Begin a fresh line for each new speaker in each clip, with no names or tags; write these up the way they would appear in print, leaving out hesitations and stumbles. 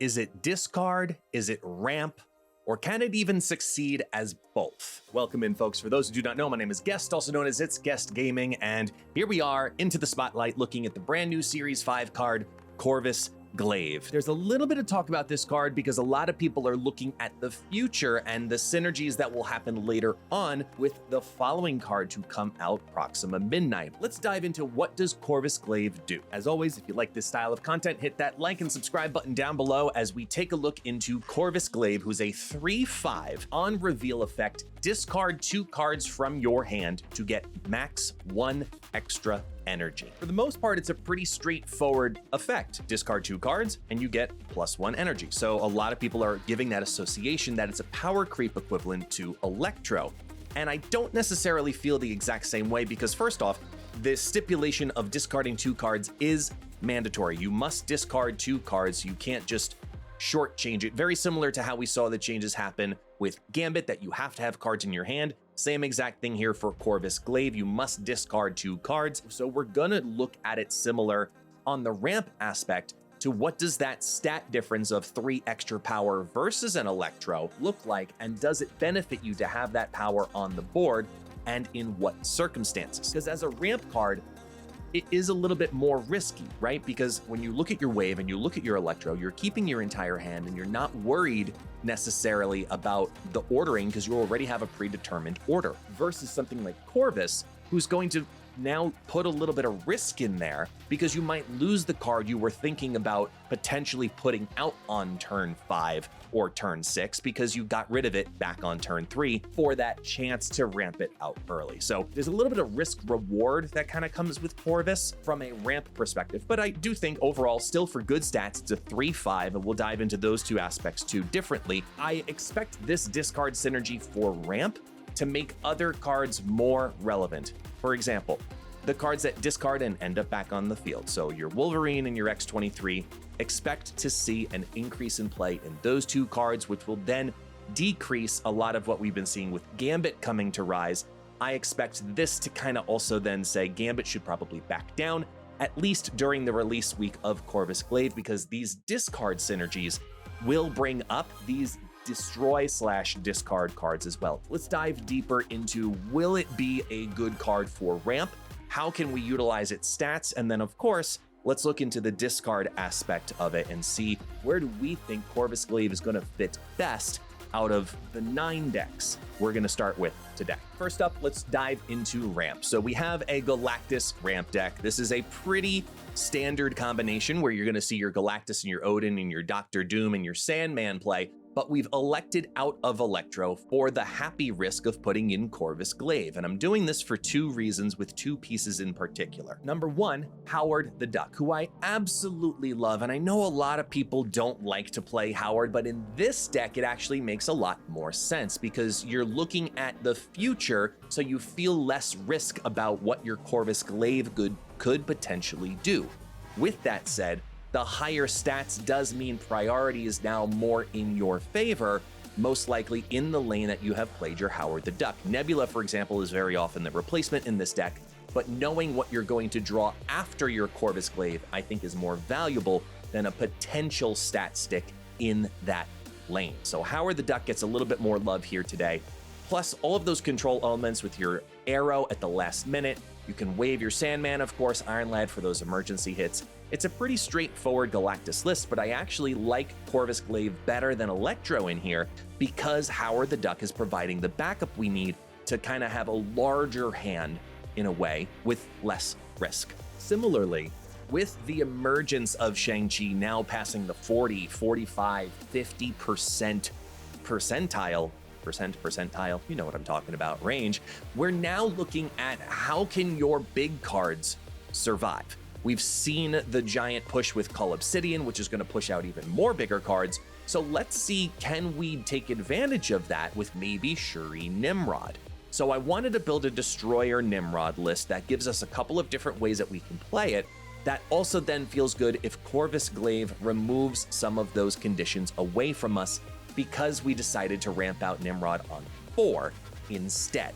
Is it discard? Is it ramp? Or can it even succeed as both? Welcome in, folks. For those who do not know, my name is Guest, also known as ItsGuestGaming, and here we are into the spotlight looking at the brand new Series 5 card, Corvus Glaive. There's a little bit of talk about this card because a lot of people are looking at the future and the synergies that will happen later on with the following card to come out, Proxima Midnight. Let's dive into what does Corvus Glaive do. As always, if you like this style of content, hit that like and subscribe button down below as we take a look into Corvus Glaive, who's a 3/5 on reveal effect. Discard 2 cards from your hand to get max 1 extra energy. For the most part, it's a pretty straightforward effect. Discard 2 cards and you get +1 energy. So a lot of people are giving that association that it's a power creep equivalent to Electro. And I don't necessarily feel the exact same way because first off, the stipulation of discarding 2 cards is mandatory. You must discard 2 cards. You can't just shortchange it. Very similar to how we saw the changes happen with Gambit, that you have to have cards in your hand. Same exact thing here for Corvus Glaive. You must discard 2 cards. So we're gonna look at it similar on the ramp aspect to what does that stat difference of 3 extra power versus an Electro look like, and does it benefit you to have that power on the board, and in what circumstances? Because as a ramp card, it is a little bit more risky, right? Because when you look at your wave and you look at your Electro, you're keeping your entire hand and you're not worried necessarily about the ordering because you already have a predetermined order, versus something like Corvus, who's going to now put a little bit of risk in there because you might lose the card you were thinking about potentially putting out on turn 5 or turn 6 because you got rid of it back on turn 3 for that chance to ramp it out early. So there's a little bit of risk reward that kind of comes with Corvus from a ramp perspective, but I do think overall still for good stats, it's a 3/5, and we'll dive into those 2 aspects too differently. I expect this discard synergy for ramp to make other cards more relevant. For example, the cards that discard and end up back on the field. So your Wolverine and your X-23, expect to see an increase in play in those 2 cards, which will then decrease a lot of what we've been seeing with Gambit coming to rise. I expect this to kind of also then say Gambit should probably back down, at least during the release week of Corvus Glaive, because these discard synergies will bring up these destroy/discard cards as well. Let's dive deeper into, will it be a good card for ramp? How can we utilize its stats? And then of course, let's look into the discard aspect of it and see where do we think Corvus Glaive is gonna fit best out of the 9 decks we're gonna start with today. First up, let's dive into ramp. So we have a Galactus ramp deck. This is a pretty standard combination where you're gonna see your Galactus and your Odin and your Doctor Doom and your Sandman play, but we've elected out of Electro for the happy risk of putting in Corvus Glaive. And I'm doing this for 2 reasons with 2 pieces in particular. Number 1, Howard the Duck, who I absolutely love. And I know a lot of people don't like to play Howard, but in this deck, it actually makes a lot more sense because you're looking at the future, so you feel less risk about what your Corvus Glaive could potentially do. With that said, the higher stats does mean priority is now more in your favor, most likely in the lane that you have played your Howard the Duck. Nebula, for example, is very often the replacement in this deck, but knowing what you're going to draw after your Corvus Glaive, I think is more valuable than a potential stat stick in that lane. So Howard the Duck gets a little bit more love here today. Plus all of those control elements with your arrow at the last minute. You can wave your Sandman, of course, Iron Lad for those emergency hits. It's a pretty straightforward Galactus list, but I actually like Corvus Glaive better than Electro in here because Howard the Duck is providing the backup we need to kind of have a larger hand in a way with less risk. Similarly, with the emergence of Shang-Chi now passing the 40, 45, 50% percentile, you know what I'm talking about, range, we're now looking at how can your big cards survive. We've seen the giant push with Cull Obsidian, which is going to push out even more bigger cards. So let's see, can we take advantage of that with maybe Shuri Nimrod? So I wanted to build a Destroyer Nimrod list that gives us a couple of different ways that we can play it. That also then feels good if Corvus Glaive removes some of those conditions away from us because we decided to ramp out Nimrod on 4 instead.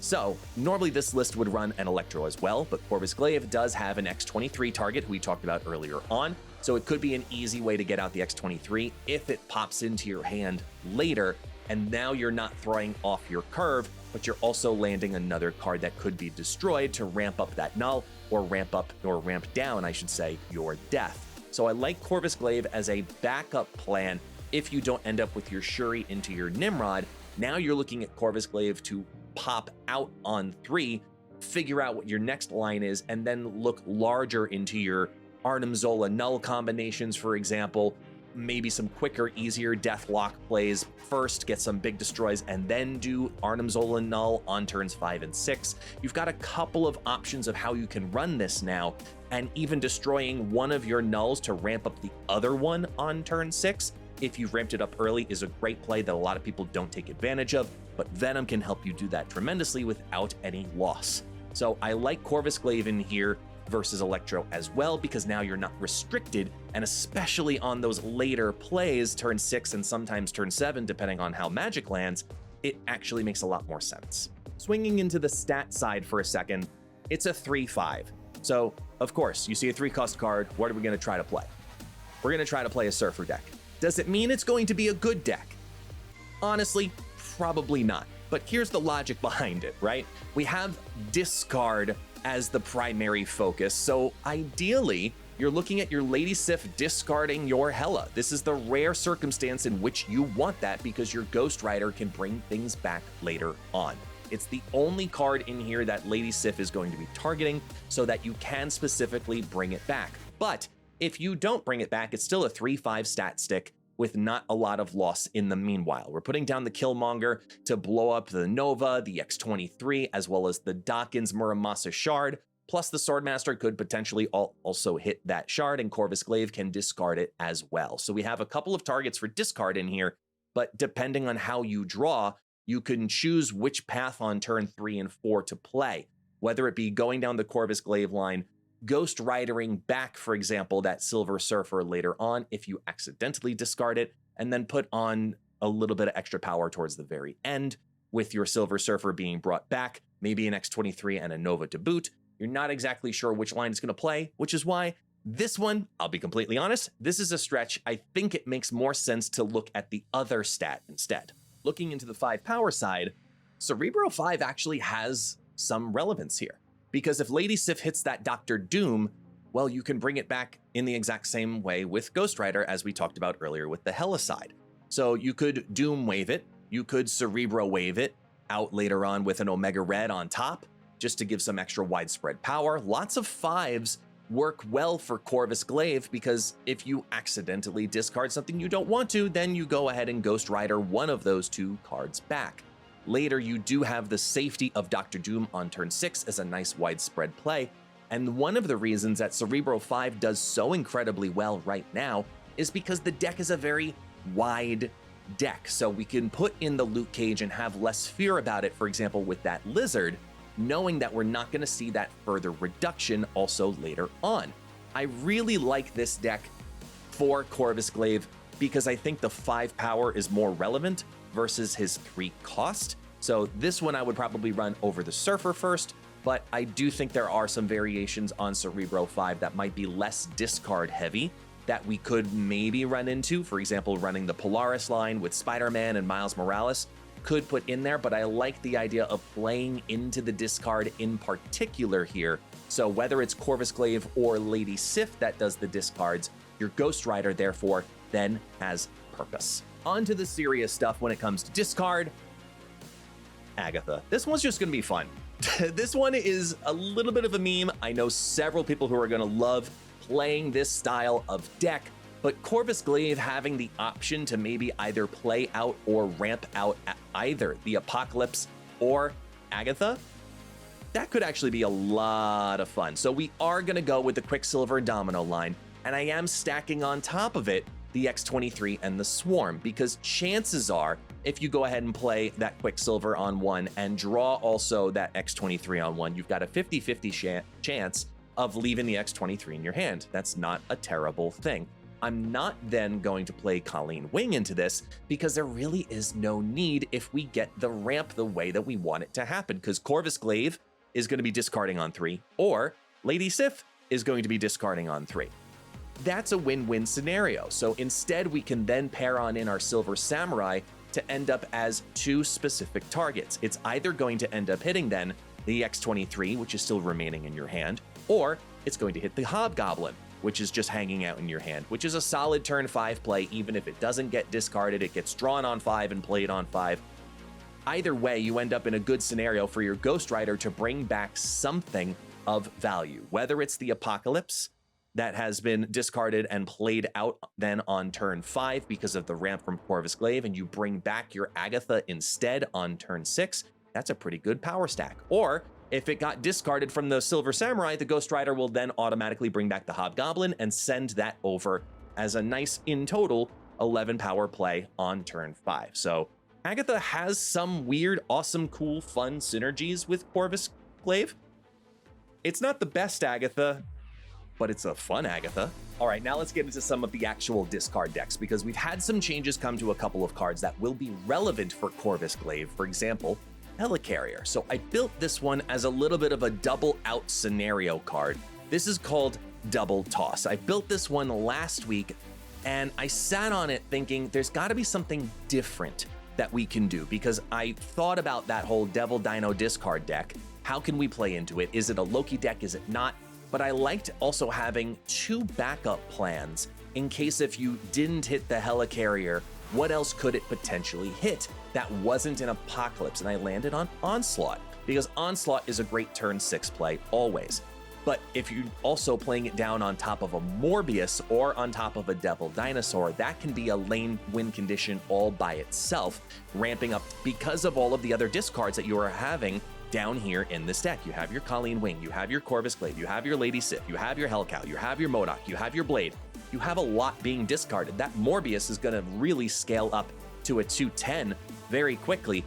So normally this list would run an Electro as well, but Corvus Glaive does have an X-23 target who we talked about earlier on. So it could be an easy way to get out the X23 if it pops into your hand later, and now you're not throwing off your curve, but you're also landing another card that could be destroyed to ramp up that null, or ramp up, or ramp down, I should say, your death. So I like Corvus Glaive as a backup plan if you don't end up with your Shuri into your Nimrod. Now you're looking at Corvus Glaive to pop out on 3, figure out what your next line is, and then look larger into your Arnim Zola null combinations, for example. Maybe some quicker, easier Deathlock plays first, get some big destroys, and then do Arnim Zola null on turns 5 and 6. You've got a couple of options of how you can run this now, and even destroying one of your nulls to ramp up the other one on turn 6, if you've ramped it up early, is a great play that a lot of people don't take advantage of, but Venom can help you do that tremendously without any loss. So I like Corvus Glaive in here versus Electro as well, because now you're not restricted, and especially on those later plays, turn 6 and sometimes turn 7, depending on how Magic lands, it actually makes a lot more sense. Swinging into the stat side for a second, it's a 3/5. So, of course, you see a 3-cost card, what are we going to try to play? We're going to try to play a Surfer deck. Does it mean it's going to be a good deck? Honestly, probably not. But here's the logic behind it, right? We have discard as the primary focus, so ideally, you're looking at your Lady Sif discarding your Hela. This is the rare circumstance in which you want that, because your Ghost Rider can bring things back later on. It's the only card in here that Lady Sif is going to be targeting, so that you can specifically bring it back. But if you don't bring it back, it's still a 3/5 stat stick with not a lot of loss in the meanwhile. We're putting down the Killmonger to blow up the Nova, the X-23, as well as the Dawkins Muramasa Shard, plus the Swordmaster could potentially also hit that shard, and Corvus Glaive can discard it as well. So we have a couple of targets for discard in here, but depending on how you draw, you can choose which path on turn 3 and 4 to play, whether it be going down the Corvus Glaive line, Ghost Ridering back, for example, that Silver Surfer later on if you accidentally discard it, and then put on a little bit of extra power towards the very end with your Silver Surfer being brought back, maybe an X-23 and a Nova to boot. You're not exactly sure which line it's going to play, which is why this one, I'll be completely honest, this is a stretch. I think it makes more sense to look at the other stat instead. Looking into the 5 power side, Cerebro 5 actually has some relevance here. Because if Lady Sif hits that Dr. Doom, well, you can bring it back in the exact same way with Ghost Rider as we talked about earlier with the Hela side. So you could Doom wave it, you could Cerebro wave it out later on with an Omega Red on top, just to give some extra widespread power. Lots of 5s work well for Corvus Glaive, because if you accidentally discard something you don't want to, then you go ahead and Ghost Rider one of those 2 cards back. Later, you do have the safety of Dr. Doom on turn 6 as a nice widespread play, and one of the reasons that Cerebro 5 does so incredibly well right now is because the deck is a very wide deck, so we can put in the Luke Cage and have less fear about it, for example, with that Lizard, knowing that we're not going to see that further reduction also later on. I really like this deck for Corvus Glaive because I think the 5 power is more relevant versus his 3 cost. So this one I would probably run over the Surfer first, but I do think there are some variations on Cerebro 5 that might be less discard heavy that we could maybe run into. For example, running the Polaris line with Spider-Man and Miles Morales could put in there, but I like the idea of playing into the discard in particular here. So whether it's Corvus Glaive or Lady Sif that does the discards, your Ghost Rider therefore then has purpose. On to the serious stuff when it comes to discard. Agatha. This one's just going to be fun. This one is a little bit of a meme. I know several people who are going to love playing this style of deck, but Corvus Glaive having the option to maybe either play out or ramp out either the Apocalypse or Agatha, that could actually be a lot of fun. So we are going to go with the Quicksilver Domino line, and I am stacking on top of it the X-23 and the Swarm, because chances are, if you go ahead and play that Quicksilver on 1 and draw also that X-23 on 1, you've got a 50-50 chance of leaving the X-23 in your hand. That's not a terrible thing. I'm not then going to play Colleen Wing into this, because there really is no need if we get the ramp the way that we want it to happen, because Corvus Glaive is going to be discarding on 3, or Lady Sif is going to be discarding on 3. that's a win-win scenario. So instead, we can then pair on in our Silver Samurai to end up as two specific targets. It's either going to end up hitting then the X-23, which is still remaining in your hand, or it's going to hit the Hobgoblin, which is just hanging out in your hand, which is a solid turn 5 play. Even if it doesn't get discarded, it gets drawn on 5 and played on 5. Either way, you end up in a good scenario for your Ghost Rider to bring back something of value, whether it's the Apocalypse that has been discarded and played out then on turn 5 because of the ramp from Corvus Glaive, and you bring back your Agatha instead on turn 6. That's a pretty good power stack. Or if it got discarded from the Silver Samurai, the Ghost Rider will then automatically bring back the Hobgoblin and send that over as a nice, in total, 11 power play on turn 5. So Agatha has some weird, awesome, cool, fun synergies with Corvus Glaive. It's not the best Agatha, but it's a fun Agatha. All right, now let's get into some of the actual discard decks, because we've had some changes come to a couple of cards that will be relevant for Corvus Glaive. For example, Helicarrier. So I built this one as a little bit of a double out scenario card. This is called Double Toss. I built this one last week, and I sat on it thinking there's got to be something different that we can do, because I thought about that whole Devil Dino discard deck. How can we play into it? Is it a Loki deck? Is it not? But I liked also having two backup plans in case if you didn't hit the Helicarrier, what else could it potentially hit that wasn't an Apocalypse? And I landed on Onslaught, because Onslaught is a great turn 6 play always. But if you're also playing it down on top of a Morbius or on top of a Devil Dinosaur, that can be a lane win condition all by itself, ramping up because of all of the other discards that you are having down here in this deck. You have your Colleen Wing, you have your Corvus Glaive, you have your Lady Sif, you have your Hellcow, you have your MODOK, you have your Blade. You have a lot being discarded. That Morbius is going to really scale up to a 210 very quickly.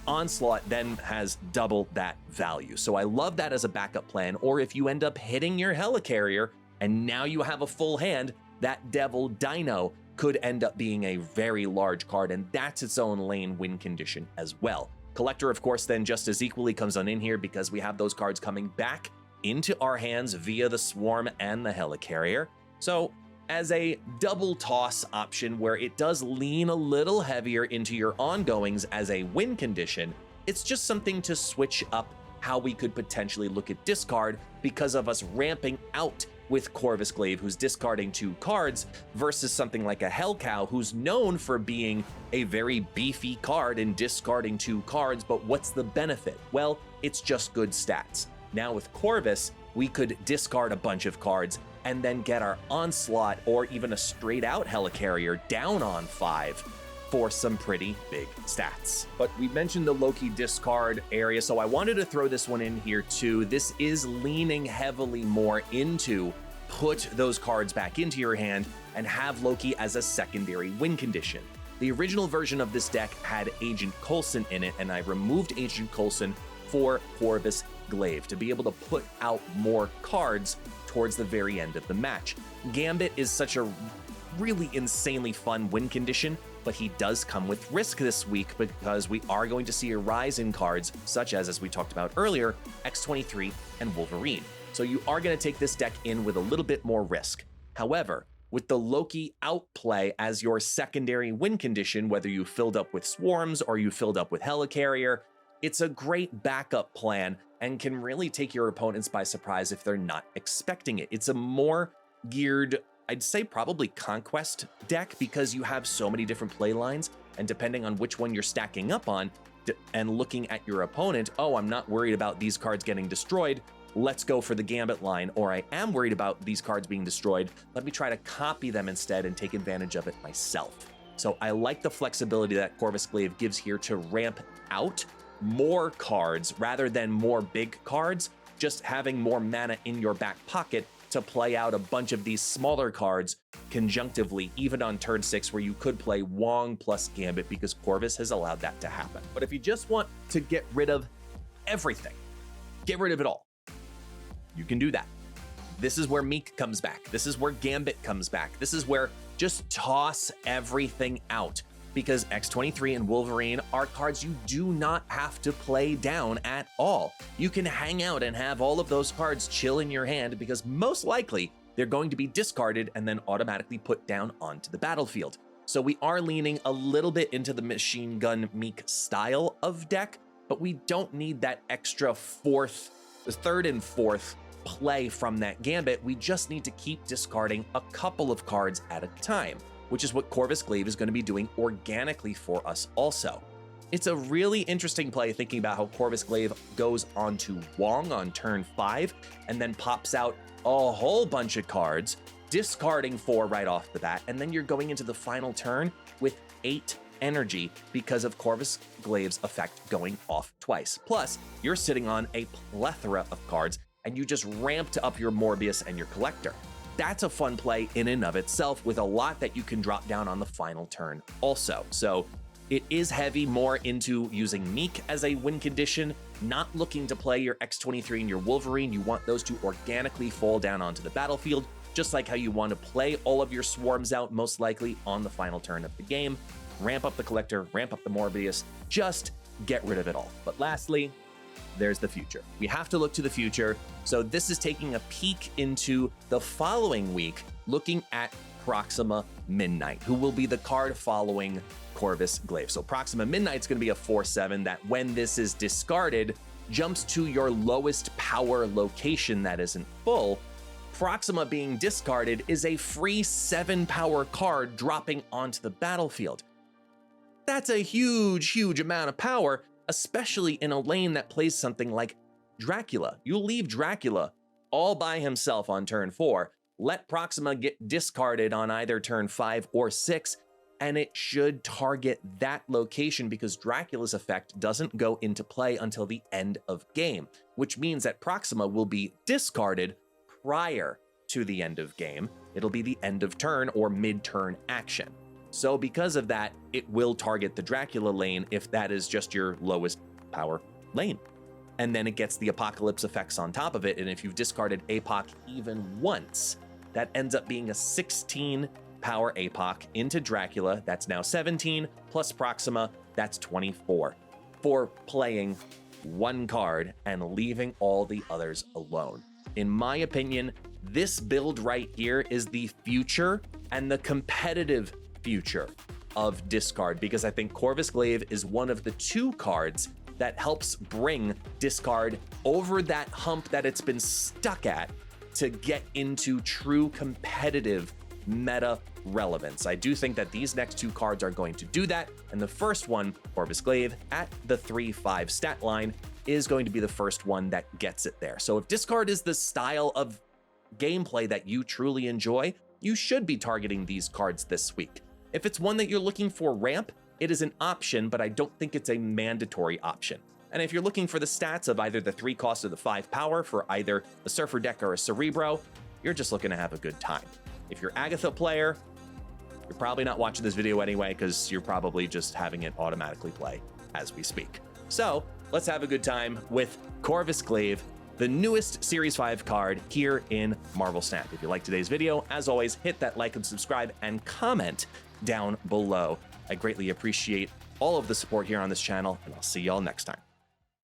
Onslaught then has double that value. So I love that as a backup plan. Or if you end up hitting your Helicarrier and now you have a full hand, that Devil Dino could end up being a very large card, and that's its own lane win condition as well. Collector, of course, then just as equally comes on in here, because we have those cards coming back into our hands via the Swarm and the Helicarrier. So as a double toss option where it does lean a little heavier into your ongoings as a win condition, it's just something to switch up how we could potentially look at discard because of us ramping out with Corvus Glaive, who's discarding 2 cards, versus something like a Hellcow, who's known for being a very beefy card and discarding 2 cards, but what's the benefit? Well, it's just good stats. Now with Corvus, we could discard a bunch of cards and then get our Onslaught or even a straight out Helicarrier down on 5 for some pretty big stats. But we mentioned the Loki discard area, so I wanted to throw this one in here too. This is leaning heavily more into put those cards back into your hand and have Loki as a secondary win condition. The original version of this deck had Agent Coulson in it, and I removed Agent Coulson for Corvus Glaive to be able to put out more cards towards the very end of the match. Gambit is such a really insanely fun win condition, but he does come with risk this week because we are going to see a rise in cards such as we talked about earlier, X-23 and Wolverine. So you are going to take this deck in with a little bit more risk. However, with the Loki outplay as your secondary win condition, whether you filled up with Swarms or you filled up with Helicarrier, it's a great backup plan and can really take your opponents by surprise if they're not expecting it. It's a more geared, I'd say probably Conquest deck, because you have so many different play lines, and depending on which one you're stacking up on and looking at your opponent, oh, I'm not worried about these cards getting destroyed, let's go for the Gambit line, or I am worried about these cards being destroyed, let me try to copy them instead and take advantage of it myself. So I like the flexibility that Corvus Glaive gives here to ramp out more cards rather than more big cards, just having more mana in your back pocket to play out a bunch of these smaller cards conjunctively, even on turn 6 where you could play Wong plus Gambit, because Corvus has allowed that to happen. But if you just want to get rid of everything, get rid of it all, you can do that. This is where Meek comes back. This is where Gambit comes back. This is where just toss everything out, because X-23 and Wolverine are cards you do not have to play down at all. You can hang out and have all of those cards chill in your hand, because most likely they're going to be discarded and then automatically put down onto the battlefield. So we are leaning a little bit into the machine gun meek style of deck, but we don't need that extra third and fourth play from that gambit. We just need to keep discarding a couple of cards at a time, which is what Corvus Glaive is going to be doing organically for us also. It's a really interesting play thinking about how Corvus Glaive goes onto Wong on turn 5 and then pops out a whole bunch of cards, discarding 4 right off the bat, and then you're going into the final turn with 8 energy because of Corvus Glaive's effect going off twice. Plus, you're sitting on a plethora of cards and you just ramped up your Morbius and your Collector. That's a fun play in and of itself with a lot that you can drop down on the final turn also. So it is heavy more into using Meek as a win condition, not looking to play your X-23 and your Wolverine. You want those to organically fall down onto the battlefield, just like how you want to play all of your swarms out most likely on the final turn of the game. Ramp up the Collector, ramp up the Morbius, just get rid of it all. But lastly, there's the future. We have to look to the future. So this is taking a peek into the following week, looking at Proxima Midnight, who will be the card following Corvus Glaive. So Proxima Midnight's going to be a 4/7 that when this is discarded, jumps to your lowest power location that isn't full. Proxima being discarded is a free 7 power card dropping onto the battlefield. That's a huge, huge amount of power, especially in a lane that plays something like Dracula. You leave Dracula all by himself on turn 4, let Proxima get discarded on either turn 5 or 6, and it should target that location because Dracula's effect doesn't go into play until the end of game, which means that Proxima will be discarded prior to the end of game. It'll be the end of turn or mid-turn action. So because of that, it will target the Dracula lane if that is just your lowest power lane. And then it gets the Apocalypse effects on top of it, and if you've discarded APOC even once, that ends up being a 16 power APOC into Dracula. That's now 17, plus Proxima, that's 24, for playing one card and leaving all the others alone. In my opinion, this build right here is the future and the competitive future of discard, because I think Corvus Glaive is one of the 2 cards that helps bring discard over that hump that it's been stuck at to get into true competitive meta relevance. I do think that these next 2 cards are going to do that, and the first one, Corvus Glaive, at the 3/5 stat line, is going to be the first one that gets it there. So if discard is the style of gameplay that you truly enjoy, you should be targeting these cards this week. If it's one that you're looking for ramp, it is an option, but I don't think it's a mandatory option. And if you're looking for the stats of either the 3 cost or the 5 power for either a Surfer deck or a Cerebro, you're just looking to have a good time. If you're Agatha player, you're probably not watching this video anyway because you're probably just having it automatically play as we speak. So let's have a good time with Corvus Glaive, the newest Series 5 card here in Marvel Snap. If you like today's video, as always, hit that like and subscribe and comment down below. I greatly appreciate all of the support here on this channel, and I'll see y'all next time.